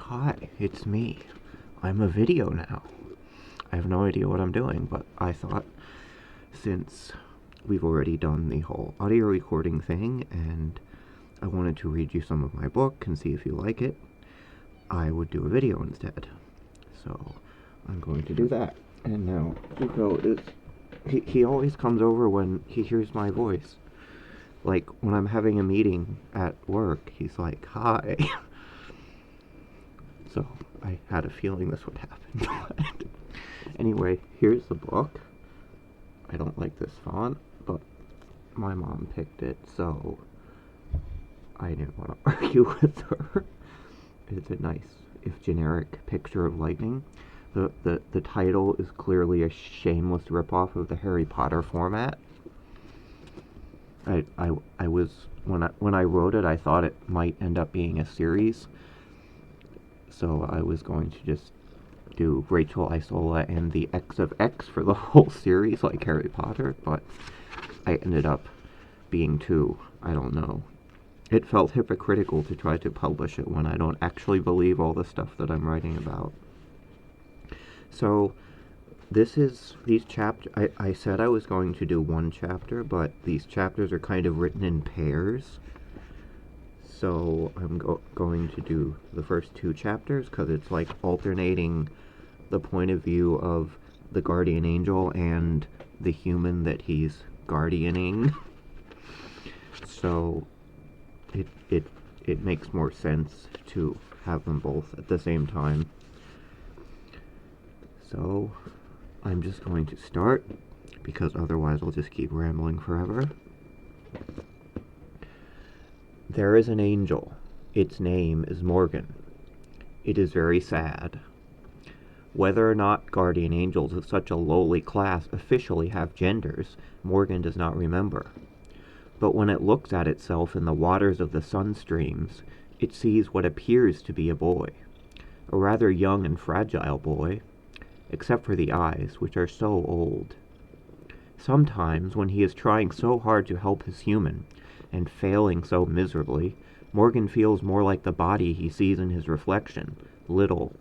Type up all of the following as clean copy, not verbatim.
Hi, it's me. I'm a video now. I have no idea what I'm doing, but I thought since we've already done the whole audio recording thing and I wanted to read you some of my book and see if you like it, I would do a video instead. So I'm going to do that. And now Zuko is... He always comes over when he hears my voice. Like, when I'm having a meeting at work, he's like, hi. So I had a feeling this would happen. Anyway, here's the book. I don't like this font, but my mom picked it, so I didn't want to argue with her. It's a nice, if generic, picture of lightning. The title is clearly a shameless ripoff of the Harry Potter format. I was when I wrote it, I thought it might end up being a series, so I was going to just do Rachel, Isola, and the X of X for the whole series, like Harry Potter, but I ended up being two. I don't know. It felt hypocritical to try to publish it when I don't actually believe all the stuff that I'm writing about. So these chapters, I said I was going to do one chapter, but these chapters are kind of written in pairs. So I'm going to do the first two chapters, because it's like alternating the point of view of the guardian angel and the human that he's guardianing. So it makes more sense to have them both at the same time. So I'm just going to start, because otherwise I'll just keep rambling forever. There is an angel. Its name is Morgan. It is very sad. Whether or not guardian angels of such a lowly class officially have genders, Morgan does not remember. But when it looks at itself in the waters of the sun streams, it sees what appears to be a boy. A rather young and fragile boy, except for the eyes, which are so old. Sometimes, when he is trying so hard to help his human, and failing so miserably, Morgan feels more like the body he sees in his reflection, little,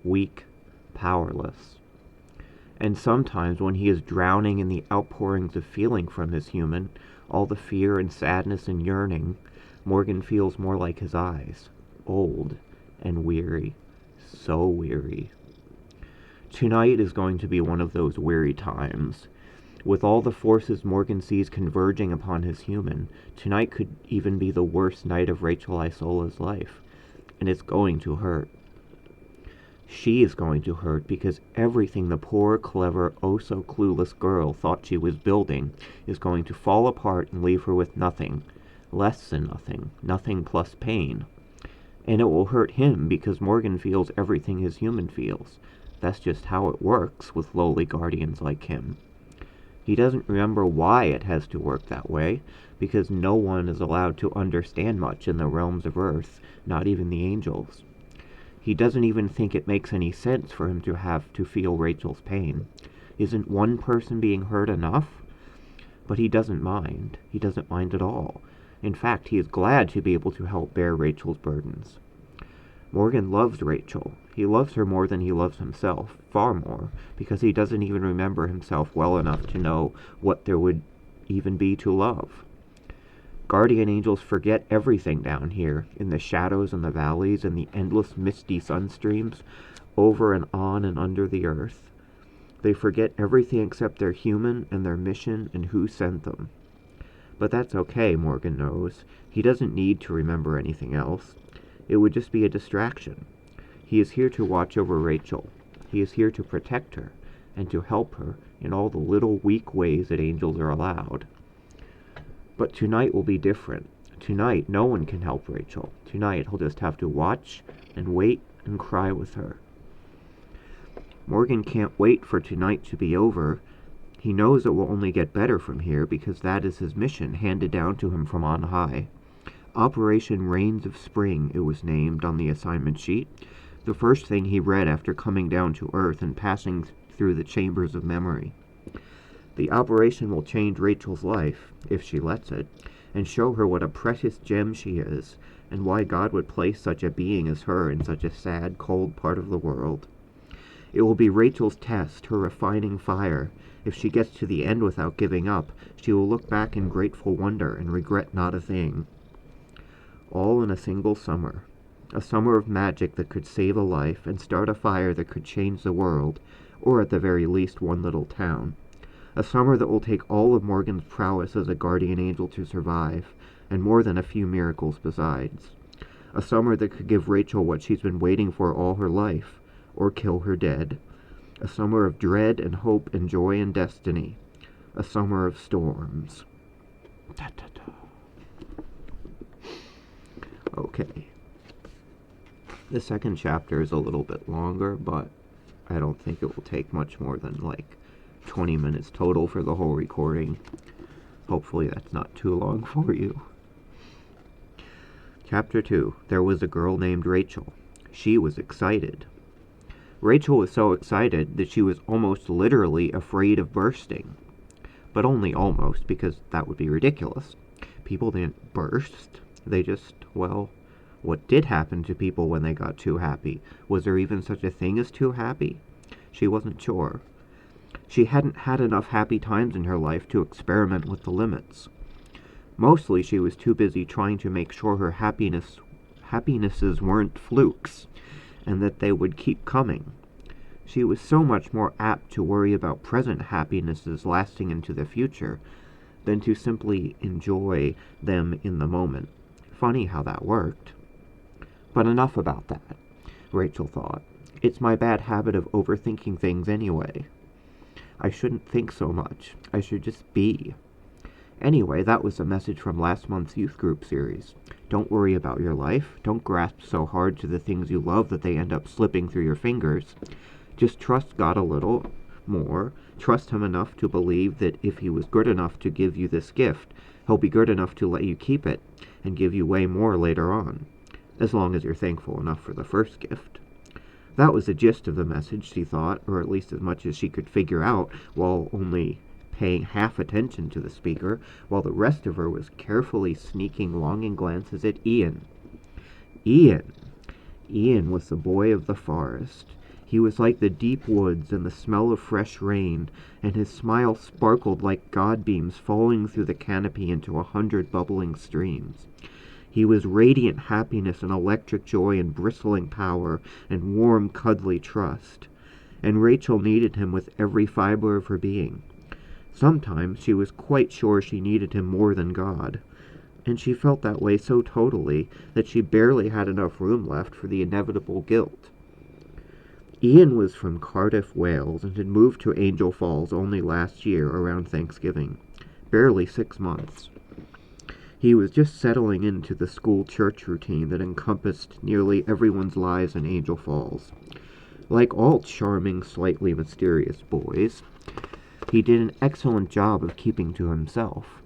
weak, powerless. And sometimes, when he is drowning in the outpourings of feeling from his human, all the fear and sadness and yearning, Morgan feels more like his eyes, old and weary, so weary. Tonight is going to be one of those weary times. With all the forces Morgan sees converging upon his human, tonight could even be the worst night of Rachel Isola's life, and it's going to hurt. She is going to hurt because everything the poor, clever, oh-so-clueless girl thought she was building is going to fall apart and leave her with nothing, less than nothing, nothing plus pain. And it will hurt him because Morgan feels everything his human feels. That's just how it works with lowly guardians like him. He doesn't remember why it has to work that way, because no one is allowed to understand much in the realms of Earth, not even the angels. He doesn't even think it makes any sense for him to have to feel Rachel's pain. Isn't one person being hurt enough? But he doesn't mind. He doesn't mind at all. In fact, he is glad to be able to help bear Rachel's burdens. Morgan loves Rachel. He loves her more than he loves himself, far more, because he doesn't even remember himself well enough to know what there would even be to love. Guardian angels forget everything down here, in the shadows and the valleys and the endless misty sunstreams, over and on and under the earth. They forget everything except their human and their mission and who sent them. But that's okay, Morgan knows. He doesn't need to remember anything else. It would just be a distraction. He is here to watch over Rachel. He is here to protect her and to help her in all the little weak ways that angels are allowed. But tonight will be different. Tonight, no one can help Rachel. Tonight, he'll just have to watch and wait and cry with her. Morgan can't wait for tonight to be over. He knows it will only get better from here because that is his mission handed down to him from on high. Operation Rains of Spring, it was named on the assignment sheet, the first thing he read after coming down to Earth and passing through the chambers of memory. The operation will change Rachel's life, if she lets it, and show her what a precious gem she is, and why God would place such a being as her in such a sad, cold part of the world. It will be Rachel's test, her refining fire. If she gets to the end without giving up, she will look back in grateful wonder and regret not a thing. All in a single summer. A summer of magic that could save a life and start a fire that could change the world, or at the very least one little town. A summer that will take all of Morgan's prowess as a guardian angel to survive, and more than a few miracles besides. A summer that could give Rachel what she's been waiting for all her life, or kill her dead. A summer of dread and hope and joy and destiny. A summer of storms. Da, da, da. Okay. The second chapter is a little bit longer, but I don't think it will take much more than like 20 minutes total for the whole recording. Hopefully that's not too long for you. Chapter 2. There was a girl named Rachel. She was excited. Rachel was so excited that she was almost literally afraid of bursting. But only almost, because that would be ridiculous. People didn't burst. They just, well, what did happen to people when they got too happy? Was there even such a thing as too happy? She wasn't sure. She hadn't had enough happy times in her life to experiment with the limits. Mostly she was too busy trying to make sure her happinesses weren't flukes, and that they would keep coming. She was so much more apt to worry about present happinesses lasting into the future than to simply enjoy them in the moment. Funny how that worked. But enough about that, Rachel thought. It's my bad habit of overthinking things anyway. I shouldn't think so much. I should just be. Anyway, that was the message from last month's youth group series. Don't worry about your life. Don't grasp so hard to the things you love that they end up slipping through your fingers. Just trust God a little more. Trust Him enough to believe that if He was good enough to give you this gift, He'll be good enough to let you keep it and give you way more later on, as long as you're thankful enough for the first gift. That was the gist of the message, she thought, or at least as much as she could figure out, while only paying half attention to the speaker, while the rest of her was carefully sneaking longing glances at Ian. Ian was the boy of the forest. He was like the deep woods and the smell of fresh rain, and his smile sparkled like god beams falling through the canopy into 100 bubbling streams. He was radiant happiness and electric joy and bristling power and warm, cuddly trust. And Rachel needed him with every fiber of her being. Sometimes she was quite sure she needed him more than God, and she felt that way so totally that she barely had enough room left for the inevitable guilt. Ian was from Cardiff, Wales, and had moved to Angel Falls only last year around Thanksgiving. Barely 6 months. He was just settling into the school church routine that encompassed nearly everyone's lives in Angel Falls. Like all charming, slightly mysterious boys, he did an excellent job of keeping to himself.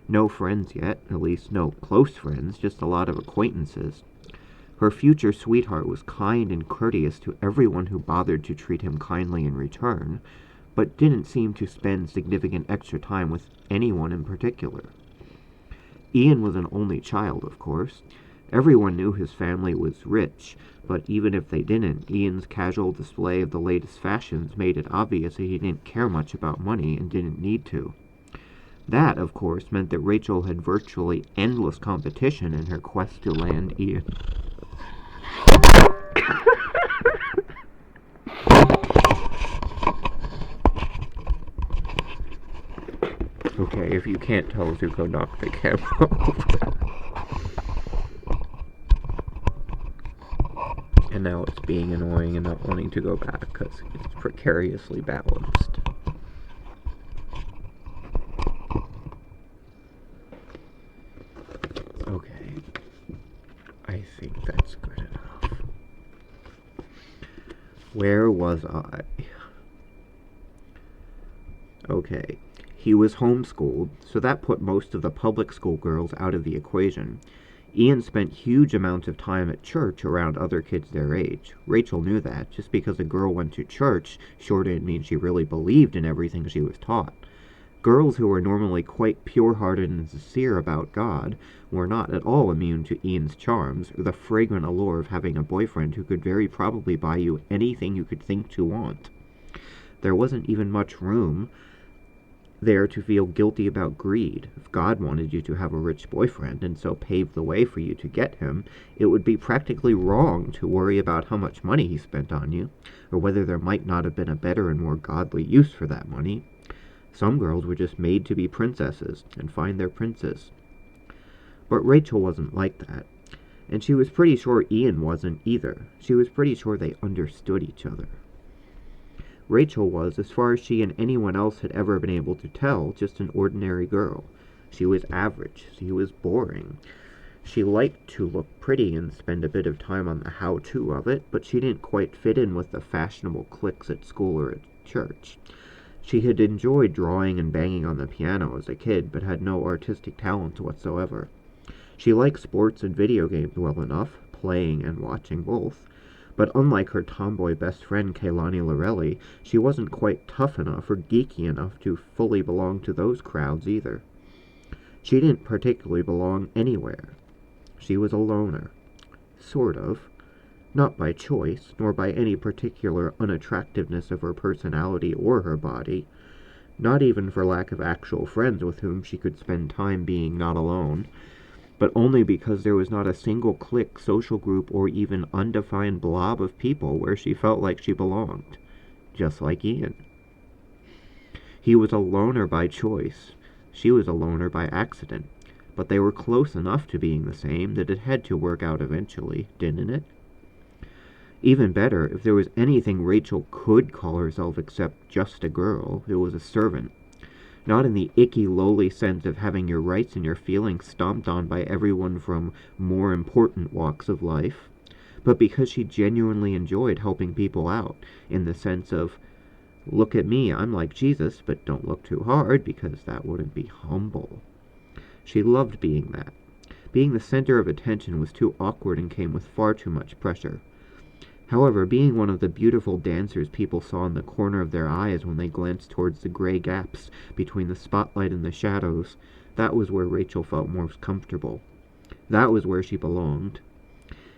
No friends yet, at least no close friends, just a lot of acquaintances. Her future sweetheart was kind and courteous to everyone who bothered to treat him kindly in return, but didn't seem to spend significant extra time with anyone in particular. Ian was an only child, of course. Everyone knew his family was rich, but even if they didn't, Ian's casual display of the latest fashions made it obvious that he didn't care much about money and didn't need to. That, of course, meant that Rachel had virtually endless competition in her quest to land Ian. Okay, if you can't tell, Zuko knocked the camera over. And now it's being annoying and not wanting to go back because it's precariously balanced. Okay, I think that's good enough. Where was I? Okay, he was homeschooled, so that put most of the public school girls out of the equation. Ian spent huge amounts of time at church around other kids their age. Rachel knew that. Just because a girl went to church sure didn't mean she really believed in everything she was taught. Girls who were normally quite pure-hearted and sincere about God were not at all immune to Ian's charms, or the fragrant allure of having a boyfriend who could very probably buy you anything you could think to want. There wasn't even much room there to feel guilty about greed. If God wanted you to have a rich boyfriend and so paved the way for you to get him, it would be practically wrong to worry about how much money he spent on you, or whether there might not have been a better and more godly use for that money. Some girls were just made to be princesses and find their princes. But Rachel wasn't like that. And she was pretty sure Ian wasn't either. She was pretty sure they understood each other. Rachel was, as far as she and anyone else had ever been able to tell, just an ordinary girl. She was average. She was boring. She liked to look pretty and spend a bit of time on the how-to of it, but she didn't quite fit in with the fashionable cliques at school or at church. She had enjoyed drawing and banging on the piano as a kid, but had no artistic talent whatsoever. She liked sports and video games well enough, playing and watching both, but unlike her tomboy best friend Kehlani Lorelli, she wasn't quite tough enough or geeky enough to fully belong to those crowds either. She didn't particularly belong anywhere. She was a loner. Sort of. Not by choice, nor by any particular unattractiveness of her personality or her body. Not even for lack of actual friends with whom she could spend time being not alone, but only because there was not a single clique, social group, or even undefined blob of people where she felt like she belonged. Just like Ian. He was a loner by choice. She was a loner by accident. But they were close enough to being the same that it had to work out eventually, didn't it? Even better, if there was anything Rachel could call herself except just a girl, it was a servant. Not in the icky, lowly sense of having your rights and your feelings stomped on by everyone from more important walks of life, but because she genuinely enjoyed helping people out, in the sense of, look at me, I'm like Jesus, but don't look too hard, because that wouldn't be humble. She loved being that. Being the center of attention was too awkward and came with far too much pressure. However, being one of the beautiful dancers people saw in the corner of their eyes when they glanced towards the gray gaps between the spotlight and the shadows, that was where Rachel felt most comfortable. That was where she belonged.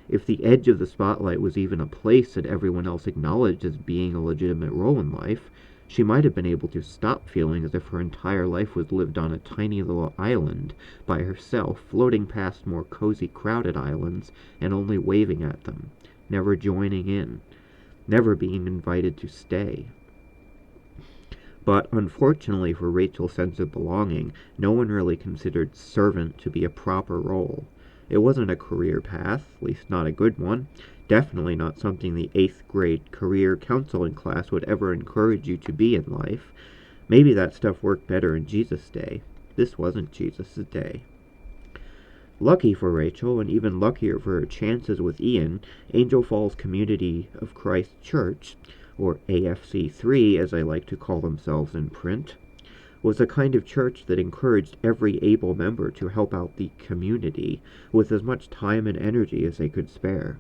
If the edge of the spotlight was even a place that everyone else acknowledged as being a legitimate role in life, she might have been able to stop feeling as if her entire life was lived on a tiny little island by herself, floating past more cozy, crowded islands and only waving at them, never joining in, never being invited to stay. But unfortunately for Rachel's sense of belonging, no one really considered servant to be a proper role. It wasn't a career path, at least not a good one. Definitely not something the 8th grade career counseling class would ever encourage you to be in life. Maybe that stuff worked better in Jesus' day. This wasn't Jesus' day. Lucky for Rachel, and even luckier for her chances with Ian, Angel Falls Community of Christ Church, or AFC3 as they like to call themselves in print, was a kind of church that encouraged every able member to help out the community with as much time and energy as they could spare.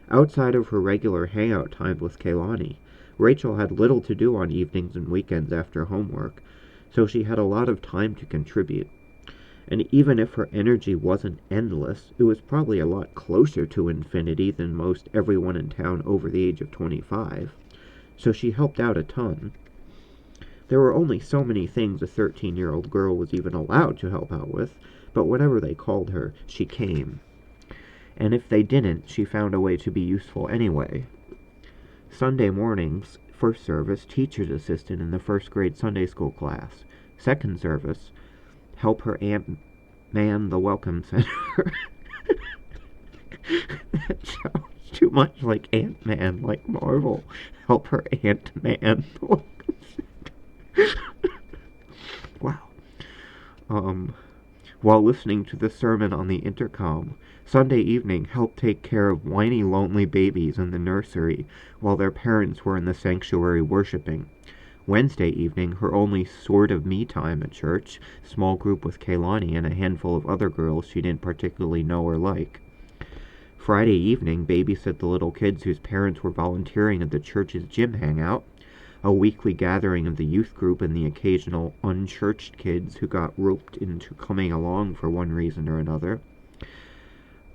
Outside of her regular hangout times with Kehlani, Rachel had little to do on evenings and weekends after homework, so she had a lot of time to contribute. And even if her energy wasn't endless, it was probably a lot closer to infinity than most everyone in town over the age of 25, so she helped out a ton. There were only so many things a 13-year-old girl was even allowed to help out with, but whenever they called her, she came. And if they didn't, she found a way to be useful anyway. Sunday mornings, first service, teacher's assistant in the first grade Sunday school class. Second service, help her aunt man the welcome center. That sounds too much like Ant-Man, like Marvel. Help her Ant-Man the welcome center. Wow. While listening to the sermon on the intercom, Sunday evening helped take care of whiny, lonely babies in the nursery while their parents were in the sanctuary worshiping. Wednesday evening, her only sort of me time at church, small group with Kehlani and a handful of other girls she didn't particularly know or like. Friday evening, babysit the little kids whose parents were volunteering at the church's gym hangout. a weekly gathering of the youth group and the occasional unchurched kids who got roped into coming along for one reason or another.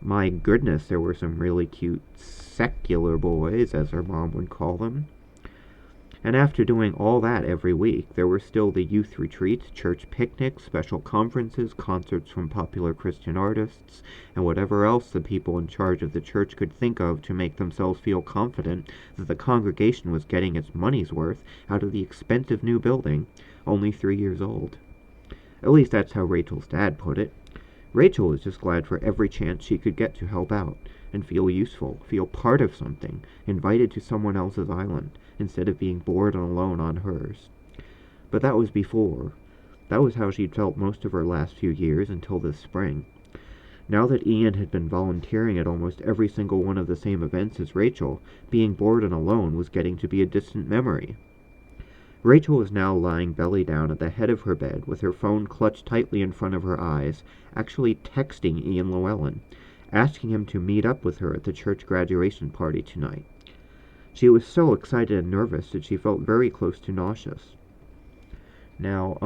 My goodness, there were some really cute secular boys, as her mom would call them. And after doing all that every week, there were still the youth retreats, church picnics, special conferences, concerts from popular Christian artists, and whatever else the people in charge of the church could think of to make themselves feel confident that the congregation was getting its money's worth out of the expensive new building, only 3 years old. At least that's how Rachel's dad put it. Rachel was just glad for every chance she could get to help out and feel useful, feel part of something, invited to someone else's island, instead of being bored and alone on hers. But that was before. That was how she'd felt most of her last few years until this spring. Now that Ian had been volunteering at almost every single one of the same events as Rachel, being bored and alone was getting to be a distant memory. Rachel was now lying belly down at the head of her bed with her phone clutched tightly in front of her eyes, actually texting Ian Llewellyn, asking him to meet up with her at the church graduation party tonight. She was so excited and nervous that she felt very close to nauseous. Now,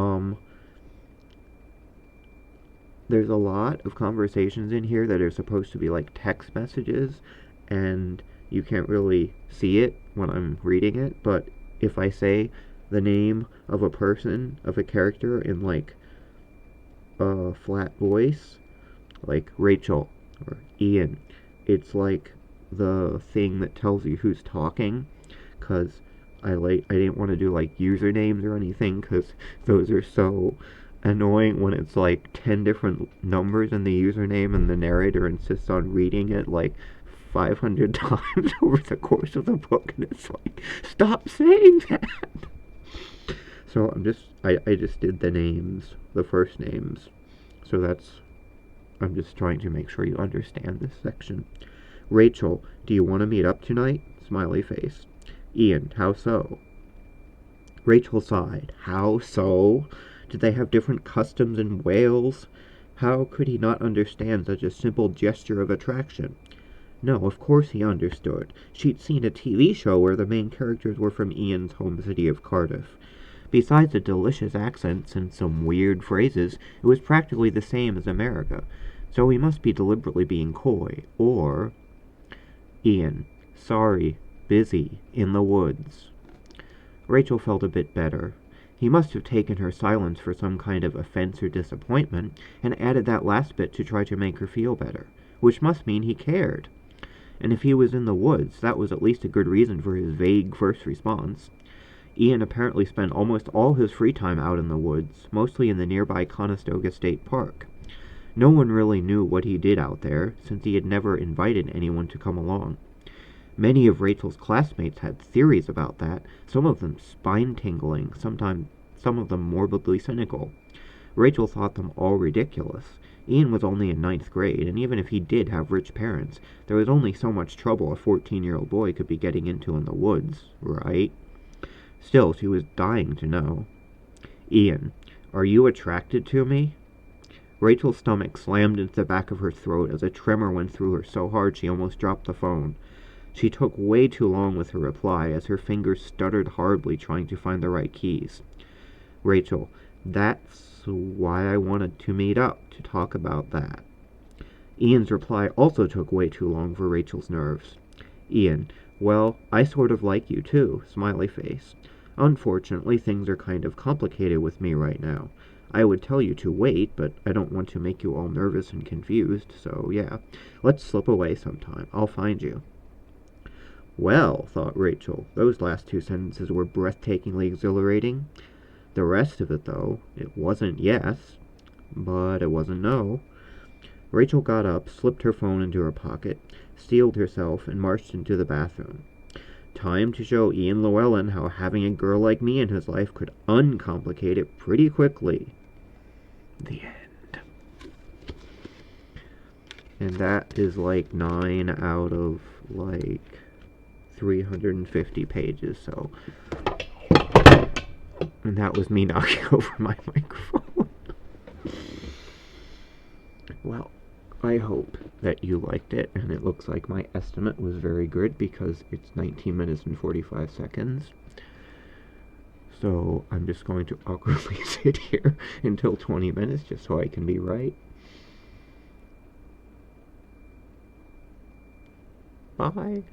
there's a lot of conversations in here that are supposed to be like text messages, and you can't really see it when I'm reading it, but if I say the name of a person, of a character in like a flat voice, like Rachel or Ian, it's like the thing that tells you who's talking, because I didn't want to do like usernames or anything, because those are so annoying when it's like 10 different numbers in the username and the narrator insists on reading it like 500 times over the course of the book, and it's like, stop saying that. So I just did the names, the first names, so I'm just trying to make sure you understand this section. Rachel, do you want to meet up tonight? Smiley face. Ian, how so? Rachel sighed. How so? Did they have different customs in Wales? How could he not understand such a simple gesture of attraction? No, of course he understood. She'd seen a TV show where the main characters were from Ian's home city of Cardiff. Besides the delicious accents and some weird phrases, it was practically the same as America, so he must be deliberately being coy, or... Ian, sorry, busy, in the woods. Rachel felt a bit better. He must have taken her silence for some kind of offense or disappointment, and added that last bit to try to make her feel better, which must mean he cared. And if he was in the woods, that was at least a good reason for his vague first response. Ian apparently spent almost all his free time out in the woods, mostly in the nearby Conestoga State Park. No one really knew what he did out there, since he had never invited anyone to come along. Many of Rachel's classmates had theories about that, some of them spine-tingling, sometimes some of them morbidly cynical. Rachel thought them all ridiculous. Ian was only in 9th grade, and even if he did have rich parents, there was only so much trouble a 14-year-old boy could be getting into in the woods, right? Still, she was dying to know. Ian, are you attracted to me? Rachel's stomach slammed into the back of her throat as a tremor went through her so hard she almost dropped the phone. She took way too long with her reply as her fingers stuttered horribly trying to find the right keys. Rachel, that's why I wanted to meet up, to talk about that. Ian's reply also took way too long for Rachel's nerves. Ian, well, I sort of like you too, smiley face. Unfortunately, things are kind of complicated with me right now. I would tell you to wait, but I don't want to make you all nervous and confused, so yeah, let's slip away sometime. I'll find you. Well, thought Rachel, those last two sentences were breathtakingly exhilarating. The rest of it, though, it wasn't yes, but it wasn't no. Rachel got up, slipped her phone into her pocket, steeled herself, and marched into the bathroom. Time to show Ian Llewellyn how having a girl like me in his life could uncomplicate it pretty quickly. The end. And that is like 9 out of like 350 pages, so. And that was me knocking over my microphone. Well, I hope that you liked it, and it looks like my estimate was very good because it's 19 minutes and 45 seconds. So I'm just going to awkwardly sit here until 20 minutes just so I can be right. Bye.